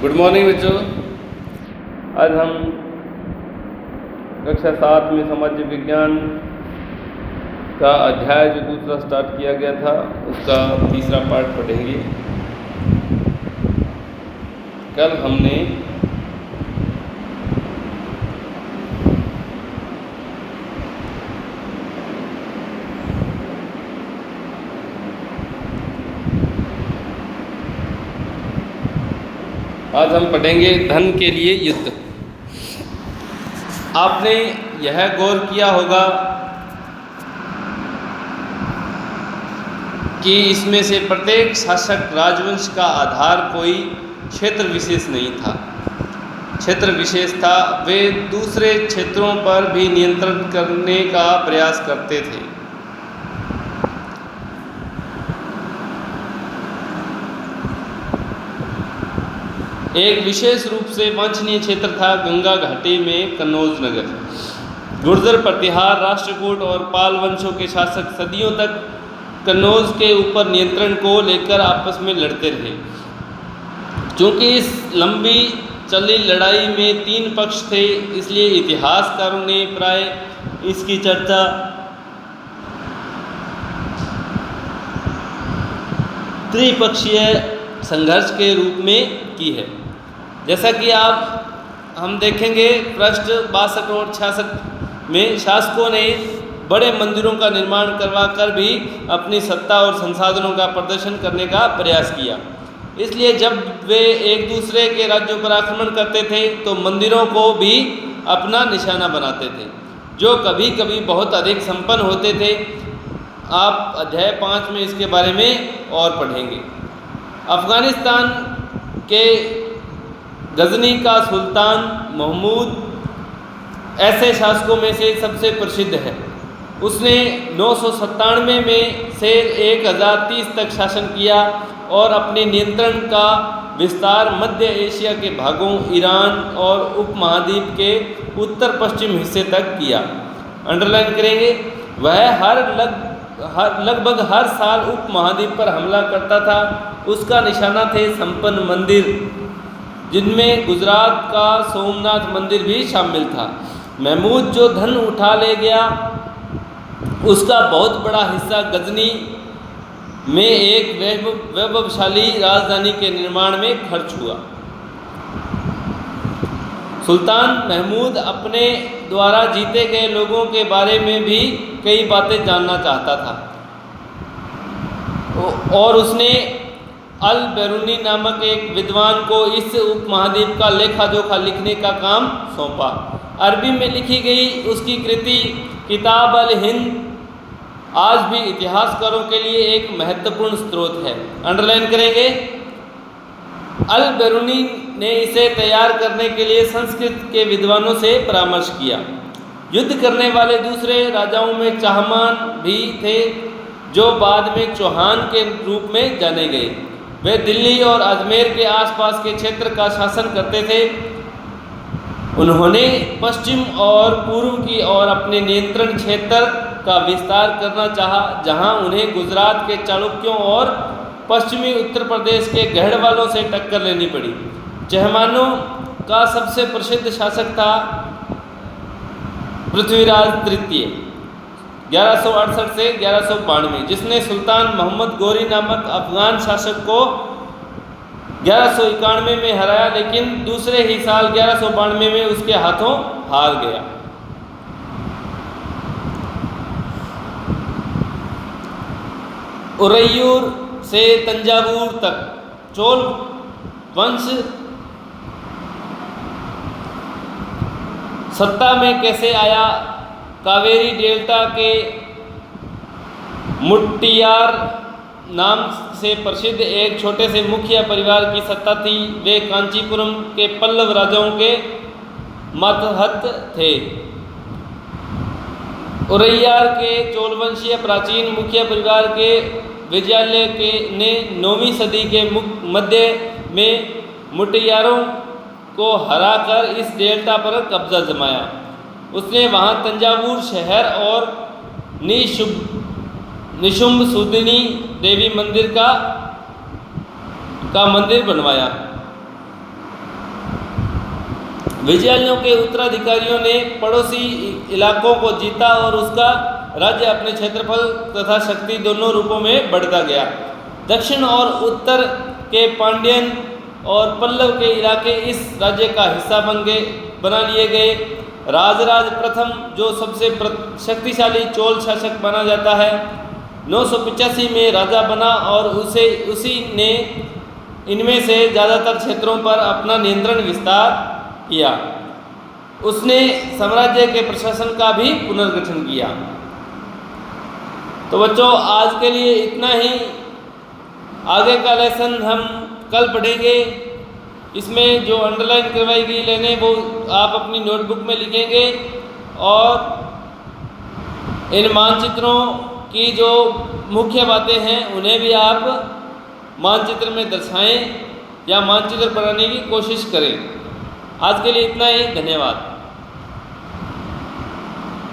Good morning बच्चों। आज हम कक्षा 7 में सामाजिक विज्ञान का अध्याय जो दूसरा स्टार्ट किया गया था उसका तीसरा पार्ट पढ़ेंगे। कल हमने आज हम पढ़ेंगे धन के लिए युद्ध। आपने यह गौर किया होगा कि इसमें से प्रत्येक शासक राजवंश का आधार कोई क्षेत्र विशेष नहीं था, क्षेत्र विशेष था। वे दूसरे क्षेत्रों पर भी नियंत्रण करने का प्रयास करते थे। एक विशेष रूप से वांछनीय क्षेत्र था गंगा घाटी में कन्नौज नगर। गुर्जर, प्रतिहार, राष्ट्रकूट और पाल वंशों के शासक सदियों तक कन्नौज के ऊपर नियंत्रण को लेकर आपस में लड़ते रहे। चूँकि इस लंबी चली लड़ाई में 3 पक्ष थे, इसलिए इतिहासकारों ने प्राय इसकी चर्चा त्रिपक्षीय संघर्ष के रूप में की है। जैसा कि हम देखेंगे पृष्ठ 62 और 66 में शासकों ने बड़े मंदिरों का निर्माण करवाकर भी अपनी सत्ता और संसाधनों का प्रदर्शन करने का प्रयास किया। इसलिए जब वे एक दूसरे के राज्यों पर आक्रमण करते थे तो मंदिरों को भी अपना निशाना बनाते थे, जो कभी कभी बहुत अधिक संपन्न होते थे। आप अध्याय 5 में इसके बारे में और पढ़ेंगे। अफ़गानिस्तान के गजनी का सुल्तान महमूद ऐसे शासकों में से सबसे प्रसिद्ध है। उसने 997 में से 1030 तक शासन किया और अपने नियंत्रण का विस्तार मध्य एशिया के भागों, ईरान और उपमहाद्वीप के उत्तर पश्चिम हिस्से तक किया। अंडरलाइन करेंगे। वह लगभग हर साल उपमहाद्वीप पर हमला करता था। उसका निशाना थे संपन्न मंदिर, जिनमें गुजरात का सोमनाथ मंदिर भी शामिल था। महमूद जो धन उठा ले गया, उसका बहुत बड़ा हिस्सा गजनी में एक वैभवशाली राजधानी के निर्माण में खर्च हुआ। सुल्तान महमूद अपने द्वारा जीते गए लोगों के बारे में भी कई बातें जानना चाहता था और उसने अल बेरूनी नामक एक विद्वान को इस उपमहाद्वीप का लेखा जोखा लिखने का काम सौंपा। अरबी में लिखी गई उसकी कृति किताब अल हिंद आज भी इतिहासकारों के लिए एक महत्वपूर्ण स्रोत है। अंडरलाइन करेंगे। अल बेरूनी ने इसे तैयार करने के लिए संस्कृत के विद्वानों से परामर्श किया। युद्ध करने वाले दूसरे राजाओं में चाहमान भी थे, जो बाद में चौहान के रूप में जाने गए। वे दिल्ली और अजमेर के आसपास के क्षेत्र का शासन करते थे। उन्होंने पश्चिम और पूर्व की ओर अपने नियंत्रण क्षेत्र का विस्तार करना चाहा, जहां उन्हें गुजरात के चालुक्यों और पश्चिमी उत्तर प्रदेश के गढ़वालों से टक्कर लेनी पड़ी। चहमानों का सबसे प्रसिद्ध शासक था पृथ्वीराज तृतीय 1168 से 1192, जिसने सुल्तान मोहम्मद गोरी नामक अफगान शासक को 1191 में हराया, लेकिन दूसरे ही साल 1192 में उसके हाथों हार गया। उरैयूर से तंजावुर तक चोल वंश सत्ता में कैसे आया? कावेरी डेल्टा के मुट्टियार नाम से प्रसिद्ध एक छोटे से मुखिया परिवार की सत्ता थी। वे कांचीपुरम के पल्लव राजाओं के मातहत थे। उरैयार के चोलवंशीय प्राचीन मुखिया परिवार के विजयालय ने 9वीं सदी के मध्य में मुट्टियारों को हराकर इस डेल्टा पर कब्जा जमाया। उसने वहां तंजावुर शहर और निशुंभ सुदिनी देवी मंदिर का मंदिर बनवाया। विजयालयों के उत्तराधिकारियों ने पड़ोसी इलाकों को जीता और उसका राज्य अपने क्षेत्रफल तथा शक्ति दोनों रूपों में बढ़ता गया। दक्षिण और उत्तर के पांड्यन और पल्लव के इलाके इस राज्य का हिस्सा बना लिए गए। राजराज प्रथम, जो सबसे शक्तिशाली चोल शासक माना जाता है, 985 में राजा बना और उसी ने इनमें से ज़्यादातर क्षेत्रों पर अपना नियंत्रण विस्तार किया। उसने साम्राज्य के प्रशासन का भी पुनर्गठन किया। तो बच्चों, आज के लिए इतना ही। आगे का लेसन हम कल पढ़ेंगे। इसमें जो अंडरलाइन करवाई गई लाइनें वो आप अपनी नोटबुक में लिखेंगे और इन मानचित्रों की जो मुख्य बातें हैं उन्हें भी आप मानचित्र में दर्शाएं या मानचित्र बनाने की कोशिश करें। आज के लिए इतना ही। धन्यवाद।